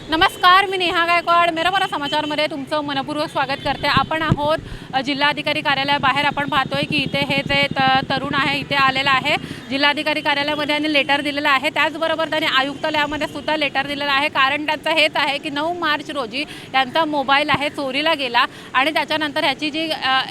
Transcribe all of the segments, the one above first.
नमस्कार, मी नेहा गायकवाड मेराबरा समाचारमध्ये तुमचं मनपूर्वक स्वागत करते। आपण आहोत जिल्हाधिकारी कार्यालयाबाहेर। आपण पाहतोय की इथे हे जे तरुण आहे इथे आलेला आहे। जिल्हाधिकारी कार्यालयामध्ये त्यांनी लेटर दिलेलं आहे, त्याचबरोबर त्यांनी आयुक्तालयामध्ये सुद्धा लेटर दिलेलं आहे। कारण त्यांचं हेच आहे की 9 मार्च रोजी त्यांचा मोबाईल आहे चोरीला गेला आणि त्याच्यानंतर ह्याची जी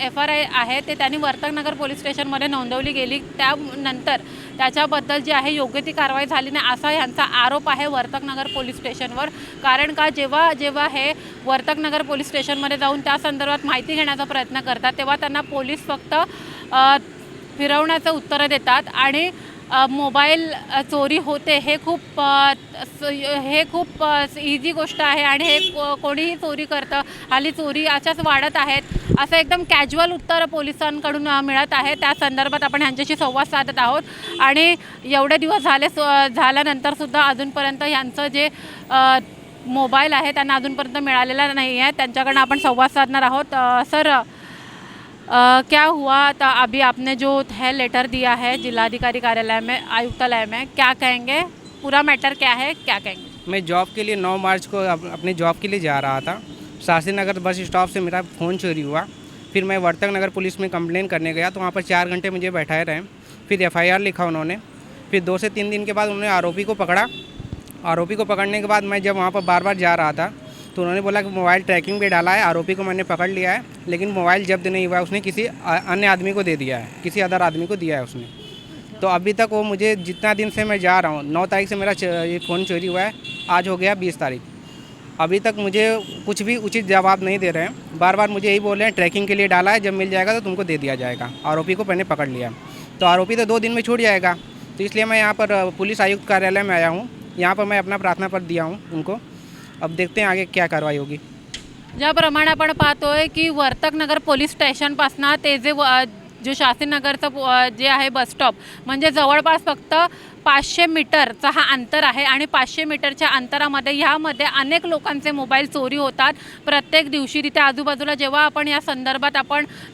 FRI आहे ते त्यांनी वर्तकनगर पोलीस स्टेशनमध्ये नोंदवली गेली। त्यानंतर त्याच्याबद्दल जी आहे योग्य ती कारवाई झाली नाही असा ह्यांचा आरोप आहे वर्तकनगर पोलीस स्टेशनवर। कारण का जेव्हा हे वर्तकनगर पोलीस स्टेशनमध्ये जाऊन त्या संदर्भात माहिती घेण्याचा प्रयत्न करतात तेव्हा त्यांना पोलीस फक्त फिरवण्याचं उत्तर देतात आणि मोबाईल चोरी होते हे खूप इझी गोष्ट आहे आणि हे कोणीही चोरी करतं, हल्ली चोरी अशाच वाढत आहेत असं एकदम कॅज्युअल उत्तर पोलिसांकडून मिळत आहे। त्या संदर्भात आपण ह्यांच्याशी संवाद साधत आहोत आणि एवढे दिवस झाल्यानंतर सुद्धा अजूनपर्यंत ह्यांचं जे मोबाईल आहे त्यांना अजूनपर्यंत मिळालेला नहीं है। त्यांच्याकडनं आपण संवाद साधणार आहोत। सर, क्या हुआ था अभी आपने जो है लेटर दिया है जिलाधिकारी कार्यालय में आयुक्तालय में, क्या कहेंगे, पूरा मैटर क्या है, क्या कहेंगे? मैं जॉब के लिए 9 मार्च को अपने जॉब के लिए जा रहा था। शास्त्री नगर बस स्टॉप से मेरा फ़ोन चोरी हुआ। फिर मैं वर्तक नगर पुलिस में कंप्लेन करने गया तो वहाँ पर 4 घंटे मुझे बैठाए रहे। फिर FIR लिखा उन्होंने। फिर 2 से 3 दिन के बाद उन्होंने आरोपी को पकड़ा। आरोपी को पकड़ने के बाद मैं जब वहाँ पर बार जा रहा था तो उन्होंने बोला कि मोबाइल ट्रैकिंग पे डाला है, आरोपी को मैंने पकड़ लिया है, लेकिन मोबाइल जब्त नहीं हुआ, उसने किसी अन्य आदमी को दे दिया है, किसी अदर आदमी को दिया है उसने। तो अभी तक वो मुझे जितना दिन से मैं जा रहा हूँ, 9 तारीख से मेरा ये फ़ोन चोरी हुआ है, आज हो गया 20 तारीख, अभी तक मुझे कुछ भी उचित जवाब नहीं दे रहे हैं। बार मुझे यही बोल रहे हैं ट्रैकिंग के लिए डाला है, जब मिल जाएगा तो तुमको दे दिया जाएगा। आरोपी को मैंने पकड़ लिया, तो आरोपी तो 2 दिन में छूट जाएगा। तो इसलिए मैं यहाँ पर पुलिस आयुक्त कार्यालय में आया हूँ। यहाँ पर मैं अपना प्रार्थना पत्र दिया हूँ उनको। अब देखते हैं आगे क्या कार्रवाई होगी। ज्याप्रमाणे आपण पाहतोय की वर्तकनगर पोलीस स्टेशनपासून ते जो शास्त्रीनगरचं जे आहे बस स्टॉप म्हणजे जवळपास फक्त 500 मीटरचा हा अंतर आहे आणि 500 मीटरच्या अंतरामध्ये ह्यामध्ये अनेक लोकांचे मोबाईल चोरी होतात प्रत्येक दिवशी। तिथे आजूबाजूला जेव्हा आपण या संदर्भात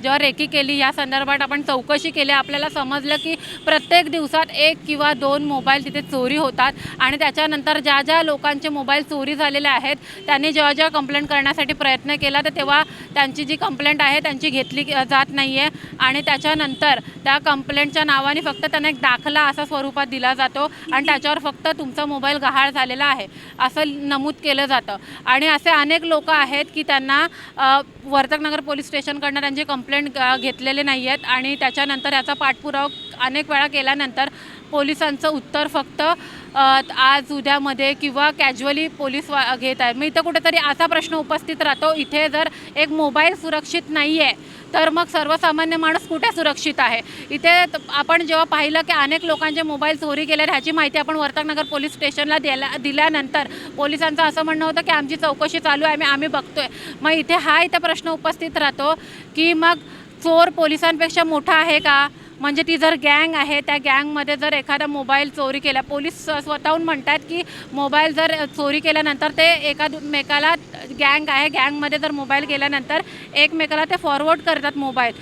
जेव्हा रेकी केली, या संदर्भात आपण चौकशी केली, आपल्याला समजलं की प्रत्येक दिवसात 1 किंवा 2 मोबाईल तिथे चोरी होतात आणि त्याच्यानंतर ज्या लोकांचे मोबाईल चोरी झालेले आहेत त्यांनी जेव्हा कंप्लेंट करण्यासाठी प्रयत्न केला तर तेव्हा त्यांची जी कंप्लेंट आहे त्यांची घेतली जात नाही आहे आणि त्याच्यानंतर त्या कंप्लेंटच्या नावाने फक्त त्यांना एक दाखला असा स्वरूपात दिला जातो आणि त्याच्यावर फक्त तुमचा मोबाईल गहाळ झालेला आहे असं नमूद केलं जातं। आणि असे अनेक लोक आहेत की त्यांना वर्तकनगर पोलीस स्टेशनकडनं त्यांची कंप्लेंट घेतलेले नाही आहेत आणि त्याच्यानंतर याचा पाठपुरावा अनेक वेळा केल्यानंतर पोलिसांचं उत्तर फक्त आज उद्यामध्ये किंवा कॅज्युअली पोलीस घेत आहेत। मी इथं कुठेतरी असा प्रश्न उपस्थित राहतो, इथे जर एक मोबाईल सुरक्षित नाही आहे तर मग सर्वसामान्य माणूस कुठे सुरक्षित आहे? इथे आपण जेव्हा पाहिलं की अनेक लोकांचे मोबाईल चोरी केले ह्याची माहिती आपण वर्तकनगर पोलीस स्टेशनला दिल्यानंतर पोलिसांचं असं म्हणणं होतं की आमची चौकशी चालू आहे, आम्ही बघतोय। मग इथे प्रश्न उपस्थित राहतो की मग चोर पोलिसांपेक्षा मोठा आहे का? म्हणजे ती जर गँग आहे त्या गँगमध्ये जर एखादा मोबाईल चोरी केला, पोलीस स्वतःहून म्हणतात की मोबाईल जर चोरी केल्यानंतर ते एकमेकाला गँग आहे, गँगमध्ये जर मोबाईल गेल्यानंतर एकमेकाला ते फॉरवर्ड करतात मोबाईल,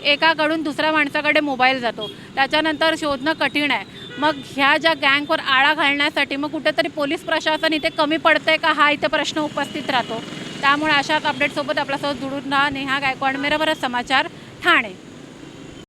एकाकडून दुसऱ्या माणसाकडे मोबाईल जातो, त्याच्यानंतर शोधणं कठीण आहे। मग ह्या ज्या गँगवर आळा घालण्यासाठी मग कुठेतरी पोलीस प्रशासन इथे कमी पडतंय का, हा इथे प्रश्न उपस्थित राहतो। त्यामुळे अशाच अपडेटसोबत आपल्यासोबत जुळून राहा। नेहा गायकवाड, मेराबरा समाचार, ठाणे।